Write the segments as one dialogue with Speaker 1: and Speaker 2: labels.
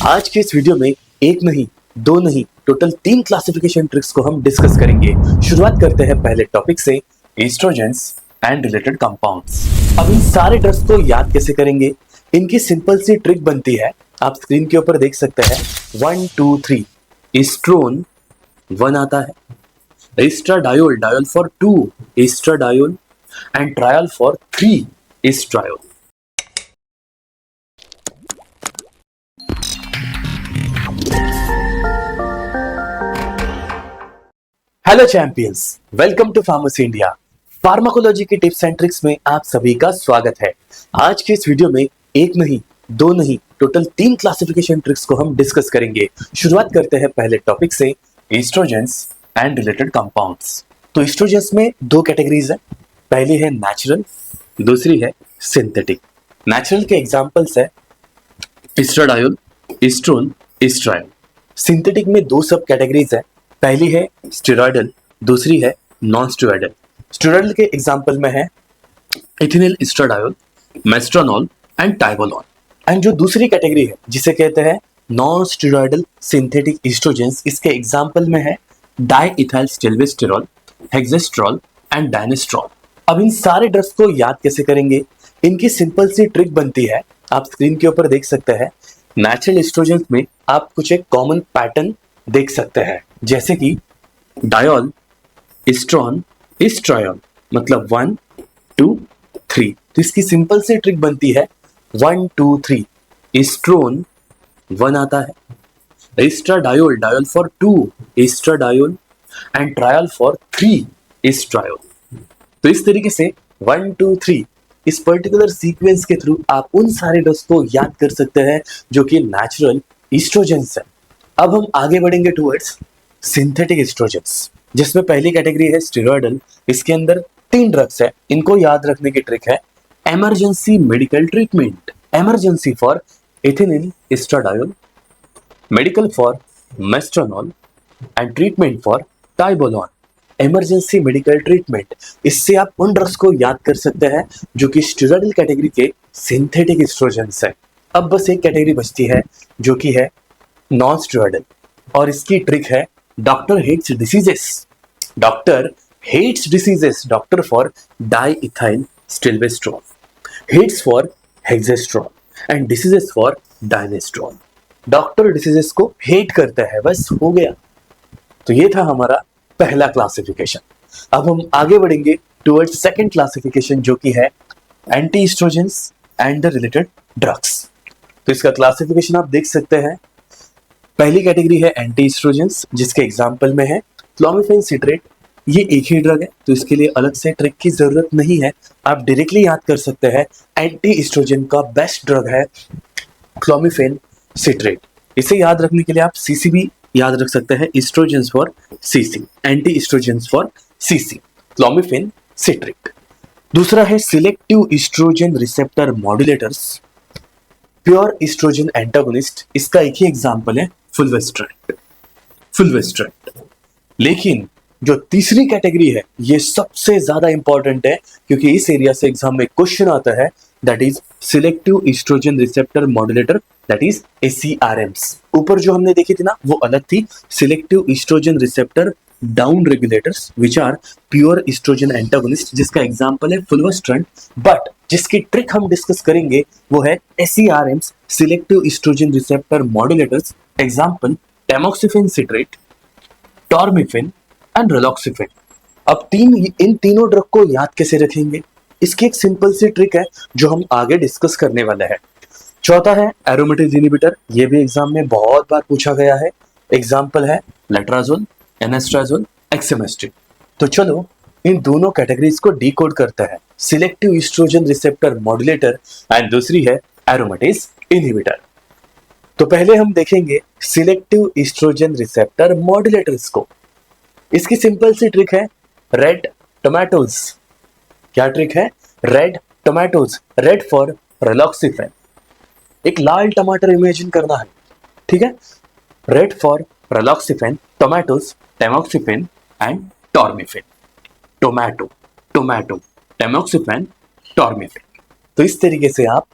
Speaker 1: आज के इस वीडियो में एक नहीं, दो नहीं, टोटल 3 क्लासिफिकेशन ट्रिक्स को हम डिस्कस करेंगे। शुरुआत करते हैं पहले टॉपिक से, एस्ट्रोजेंस एंड रिलेटेड कंपाउंड्स। अब इन सारे ड्रग्स को याद कैसे करेंगे? इनकी सिंपल सी ट्रिक बनती है, आप स्क्रीन के ऊपर देख सकते हैं 1 2 3। एस्ट्रोन 1 आता है, estradiol, diol for 2 estradiol and triol for 3 estriol. Hello champions, welcome to pharmacy India. Pharmacology की टिप्स एंड ट्रिक्स में आप सभी का स्वागत है। आज के इस वीडियो में एक नहीं, दो नहीं, टोटल 3 क्लासिफिकेशन ट्रिक्स को हम डिस्कस करेंगे। शुरुआत करते हैं पहले टॉपिक से, एस्ट्रोजेंस एंड रिलेटेड कंपाउंड्स। तो एस्ट्रोजेंस में 2 कैटेगरीज है, पहली है नेचुरल, दूसरी है सिंथेटिक। नेचुरल के एग्जांपल्स है एस्ट्राडायोल, एस्ट्रोन, एस्ट्रायोल। सिंथेटिक में 2 सब कैटेगरीज है, पहली है स्टेरॉयडल, दूसरी है नॉन स्टेरॉयडल। स्टेरॉयडल के एग्जांपल में है इथिनिल एस्ट्राडायोल, मेस्ट्रोनॉल एंड टाइबोलॉन। एंड जो दूसरी कैटेगरी है जिसे कहते हैं नॉन स्टेरॉयडल सिंथेटिक एस्ट्रोजेंस, इसके एग्जांपल में है डाइइथाइल स्टिल्बेस्टेरॉल, हेक्सेस्ट्रॉल एंड डायनेस्ट्रॉल। अब इन सारे ड्रग्स को याद कैसे करेंगे? इनकी सिंपल सी ट्रिक बनती है, आप स्क्रीन के ऊपर देख सकते हैं। नेचुरल एस्ट्रोजेंस में आप कुछ एक कॉमन पैटर्न देख सकते हैं, जैसे कि डायोल, एस्ट्रॉन, एस्ट्रायोल, मतलब 1 2 3। तो इसकी सिंपल सी ट्रिक बनती है 1 2 3। एस्ट्रोन 1 आता है, estradiol, diol for 2 estradiol and triol for 3 एस्ट्रायोल। तो इस तरीके से 1 2 3 इस पर्टिकुलर सीक्वेंस के थ्रू आप उन सारे ड्रग्स को याद कर सकते हैं जो कि नेचुरल एस्ट्रोजेंस है। अब हम आगे बढ़ेंगे टुवर्ड्स सिंथेटिक एस्ट्रोजेंस, जिसमें पहली कैटेगरी है स्टेरॉयडल। इसके अंदर 3 ड्रग्स है, इनको याद रखने की ट्रिक है emergency medical treatment. Emergency for ethinyl estradiol, medical for mestranol and treatment for tibolone. Emergency medical treatment, इससे आप उन ड्रग्स को याद कर सकते हैं जो कि स्टेरॉयडल कैटेगरी के सिंथेटिक एस्ट्रोजेंस है। अब बस एक कैटेगरी बचती है जो कि है नॉन स्टेरॉयडल, और इसकी ट्रिक है doctor hates diseases. Doctor hates diseases, doctor for diethylstilbestrol, hates for hexestrol and diseases for dienestrol. Doctor diseases को हेट करता है, बस हो गया। तो ये था हमारा पहला क्लासिफिकेशन। अब हम आगे बढ़ेंगे टुवर्ड्स सेकंड क्लासिफिकेशन, जो कि है anti oestrogens and the related drugs. तो इसका क्लासिफिकेशन आप देख सकते हैं। पहली कैटेगरी है एंटी एस्ट्रोजेंस, जिसके एग्जांपल में है क्लोमिफेन सिट्रेट। ये एक ही ड्रग है, तो इसके लिए अलग से ट्रिक की जरूरत नहीं है, आप डायरेक्टली याद कर सकते हैं। एंटी एस्ट्रोजन का बेस्ट ड्रग है क्लोमिफेन सिट्रेट। इसे याद रखने के लिए आप सीसी भी याद रख सकते हैं, estrogens for CC, anti estrogens for CC, clomiphene citrate. दूसरा है selective estrogen receptor modulators, pure estrogen antagonist. इसका एक ही एग्जांपल है फुलवेस्ट्रेट, फुलवेस्ट्रेट। लेकिन जो तीसरी कैटेगरी है ये सबसे ज्यादा इंपॉर्टेंट है, क्योंकि इस एरिया से एग्जाम में क्वेश्चन आता है, that is selective estrogen receptor modulator, that is ACRMs। ऊपर जो हमने देखी थी ना, वो अलग थी, selective estrogen receptor down regulators which are pure estrogen antagonist, जिसका एग्जांपल है फुलवेस्ट्रेट। बट जिसकी ट्रिक हम डिस्कस करेंगे वो है ACRMs, selective estrogen receptor modulators. Example tamoxifen citrate, toremifene and raloxifene. अब इन तीनों ड्रग को याद कैसे रखेंगे? इसकी एक सिंपल सी ट्रिक है जो हम आगे डिस्कस करने वाले हैं। चौथा है एरोमेटेज इनहिबिटर, ये भी एग्जाम में बहुत बार पूछा गया है। एग्जांपल है लेट्राजोल, एनेस्ट्राजोल, एक्सेमेस्ट्रिन। तो चलो इन दोनों कैटेगरीज को डीकोड करते हैं। Selective estrogen receptor modulator and दूसरी है एरोमेटेज इनहिबिटर। तो पहले हम देखेंगे सिलेक्टिव एस्ट्रोजन रिसेप्टर मॉड्यूलेटर्स को। इसकी सिंपल सी ट्रिक है रेड टोमेटोज। क्या ट्रिक है? Red tomatoes, red for raloxifene. एक लाल टमाटर इमेजिन करना है, ठीक है? Red for raloxifene, tomatoes, tamoxifen and toremifene. Tomato, tomato, tamoxifen, toremifene. तो इस तरीके से आप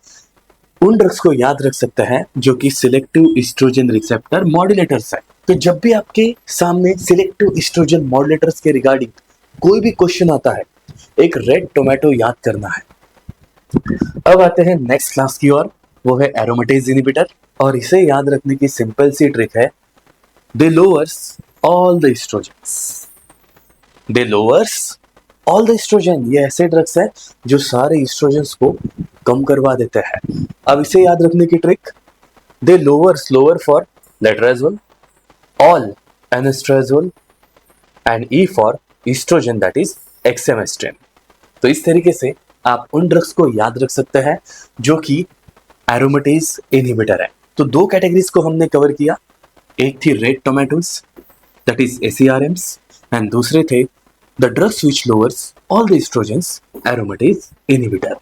Speaker 1: उन ड्रग्स को याद रख सकते हैं जो कि सिलेक्टिव एस्ट्रोजन रिसेप्टर मॉड्यूलेटर्स है। तो जब भी आपके सामने सिलेक्टिव एस्ट्रोजन मॉड्यूलेटर्स के रिगार्डिंग कोई भी क्वेश्चन आता है, एक रेड टोमेटो याद करना है। अब आते हैं नेक्स्ट क्लास की ओर, वो है एरोमेटेज इनहिबिटर, और इसे याद रखने की सिंपल सी ट्रिक है, they lowers all the estrogens. They lowers all the estrogen, ये ऐसे ड्रग्स है जो सारे एस्ट्रोजन्स को कम करवा देते हैं। अब इसे याद रखने की trick, they lowers, lower for letrozole, all anastrozole and E for estrogen that is exemestane. तो इस तरीके से आप उन ड्रग्स को याद रख सकते हैं जो कि एरोमेटेज इनहिबिटर है। तो दो कैटेगरीज को हमने कवर किया, एक थी red tomatoes that is ACRMs and दूसरे थे the drugs which lowers all the estrogens, aromatase inhibitor.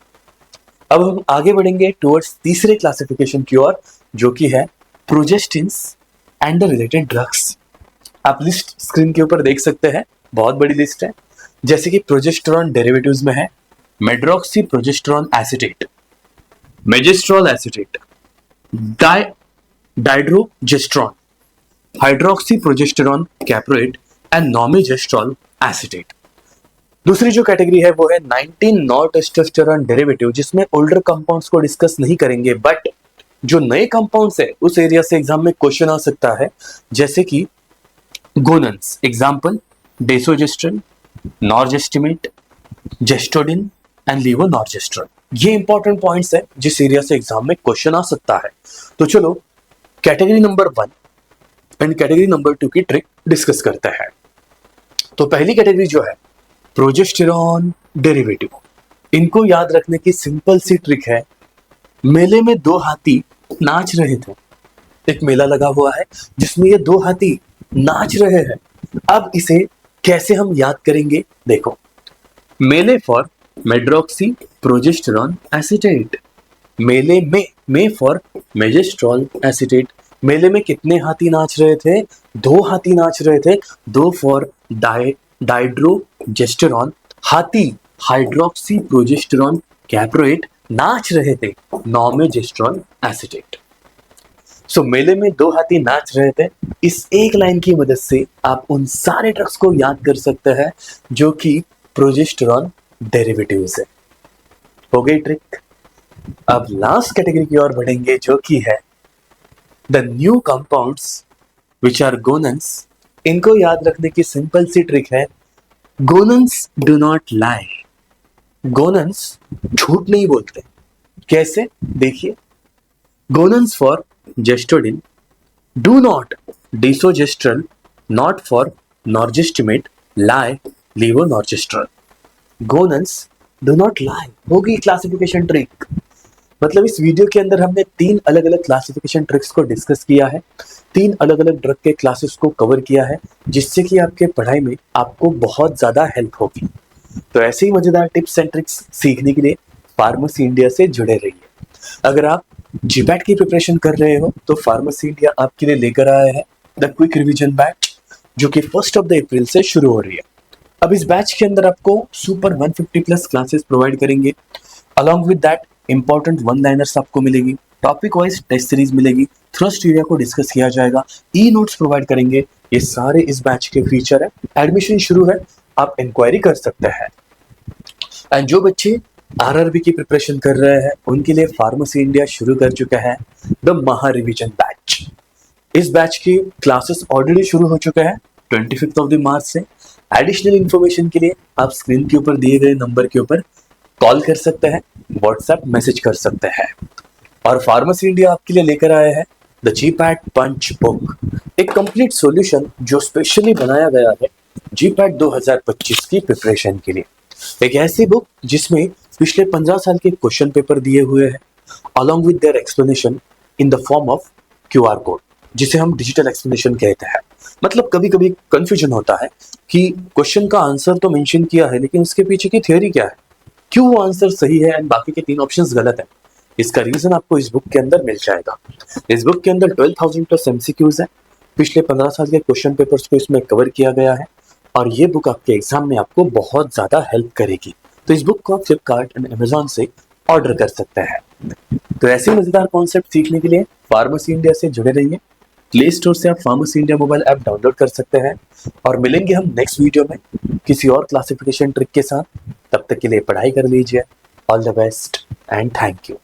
Speaker 1: अब हम आगे बढ़ेंगे टुवर्ड्स तीसरे क्लासिफिकेशन की ओर, जो कि है प्रोजेस्टिन्स एंड द रिलेटेड ड्रग्स। आप लिस्ट स्क्रीन के ऊपर देख सकते हैं, बहुत बड़ी लिस्ट है। जैसे कि प्रोजेस्टेरॉन डेरिवेटिव्स में है medroxyprogesterone acetate, megestrol acetate, dydrogesterone, hydroxyprogesterone caproate and normegestrol acetate. दूसरी जो कैटेगरी है वो है 19 नॉन टेस्टोस्टेरॉन डेरिवेटिव, जिसमें ओल्डर कंपाउंड्स को डिस्कस नहीं करेंगे, बट जो नए कंपाउंड्स है उस एरिया से एग्जाम में क्वेश्चन आ सकता है, जैसे कि गोनन्स, एग्जाम्पल डेसोजेस्ट्रन, नॉर्जेस्टिमेट, जेस्टोडिन एंड लीवोनॉर्जेस्ट्रन। ये इंपॉर्टेंट पॉइंट्स है जिस एरिया से एग्जाम में क्वेश्चन आ सकता है। तो चलो category number 1 and category number 2 की ट्रिक डिस्कस करते हैं। तो पहली कैटेगरी जो है प्रोजेस्टेरॉन डेरिवेटिव, इनको याद रखने की सिंपल सी ट्रिक है, मेले में दो हाथी नाच रहे थे। एक मेला लगा हुआ है जिसमें ये दो हाथी नाच रहे हैं। अब इसे कैसे हम याद करेंगे, देखो, मेले फॉर मेड्रॉक्सी प्रोजेस्टेरॉन एसिटेट, मेले में फॉर मेजेस्ट्रॉल एसिटेट। मेले में कितने हाथी नाच रहे थे? दो हाथी नाच रहे थे, दो फॉर डाइड्रोजेस्टेरॉन, हाथी हाइड्रोक्सी प्रोजेस्टेरॉन कैप्रोएट नाच रहे थे, नॉर्मेजेस्ट्रॉल एसिटेट। सो मेले में दो हाथी नाच रहे थे, इस एक लाइन की मदद से आप उन सारे ड्रग्स को याद कर सकते हैं जो कि प्रोजेस्टेरॉन डेरिवेटिव्स है। हो गई ट्रिक। अब लास्ट कैटेगरी की ओर बढ़ेंगे, जो कि है the new compounds which are gonanes. इनको याद रखने की सिंपल सी ट्रिक है, गोनन्स डू नॉट लाई। गोनन्स झूठ नहीं बोलते। कैसे? देखिए, gonanes for gestodene, do not desogestrel, not for norgestimate, lie levonorgestrel. Gonanes do not lie होगी क्लासिफिकेशन ट्रिक। मतलब इस वीडियो के अंदर हमने 3 अलग अलग क्लासिफिकेशन ट्रिक्स को डिस्कस किया है, 3 अलग अलग ड्रग के क्लासेस को कवर किया है, जिससे कि आपके पढ़ाई में आपको बहुत ज्यादा हेल्प होगी। तो ऐसे ही मजेदार टिप्स एंड ट्रिक्स सीखने के लिए फार्मेसी इंडिया से जुड़े रहिए। अगर आप जीपैट की प्रिपरेशन कर रहे हो तो फार्मेसी इंडिया आपके लिए लेकर आया है द क्विक रिवीजन बैच, जो कि 1 अप्रैल से शुरू हो रही है। अब इस बैच के अंदर आपको सुपर 150 प्लस क्लासेस प्रोवाइड करेंगे, along with that important one liners आपको मिलेगी, टॉपिक वाइज टेस्ट सीरीज मिलेगी, थ्रस्ट एरिया को डिस्कस किया जाएगा, ई नोट्स प्रोवाइड करेंगे। ये सारे इस बैच के फीचर है। एडमिशन शुरू है, आप इंक्वायरी कर सकते हैं। एंड जो बच्चे आरआरबी की प्रिपरेशन कर रहे हैं उनके लिए फार्मेसी इंडिया शुरू कर चुका है द महा रिवीजन बैच। इस बैच की क्लासेस ऑलरेडी शुरू हो चुके हैं 25 मार्च से। एडिशनल इंफॉर्मेशन के लिए आप स्क्रीन के ऊपर दिए गए नंबर के ऊपर कॉल कर सकते हैं, व्हाट्सएप मैसेज कर सकते हैं। और फार्मेसी इंडिया आपके लिए लेकर आया है द जीपैट पंच बुक, एक कंप्लीट सॉल्यूशन जो स्पेशली बनाया गया है जीपैट 2025 की प्रिपरेशन के लिए। एक ऐसी बुक जिसमें पिछले 15 साल के क्वेश्चन पेपर दिए हुए हैं, along with their explanation in the form of QR code, जिसे हम डिजिटल एक्सप्लेनेशन कहते हैं। मतलब कभी कभी कंफ्यूजन होता है कि क्वेश्चन का आंसर तो मेंशन किया है, लेकिन उसके पीछे की थ्योरी क्या है, क्यों वो आंसर सही है एंड बाकी के 3 ऑप्शंस गलत है। इसका रीजन आपको इस बुक के अंदर मिल जाएगा। इस बुक के अंदर 12,000 प्लस MCQs है, पिछले 15 साल के क्वेश्चन पेपर्स को इसमें कवर किया गया है, और ये बुक आपके एग्जाम में आपको बहुत ज्यादा हेल्प करेगी। तो इस बुक को आप फ्लिपकार्ट एंड अमेजॉन से ऑर्डर कर सकते हैं। तो ऐसे मजेदार कॉन्सेप्ट सीखने के लिए फार्मेसी इंडिया से जुड़े रहिए। प्ले स्टोर से आप pharmacy India mobile app download कर सकते हैं और मिलेंगे हम नेक्स्ट वीडियो में किसी और क्लासिफिकेशन ट्रिक के साथ। तब तक के लिए पढ़ाई कर लीजिए। All the best and thank you.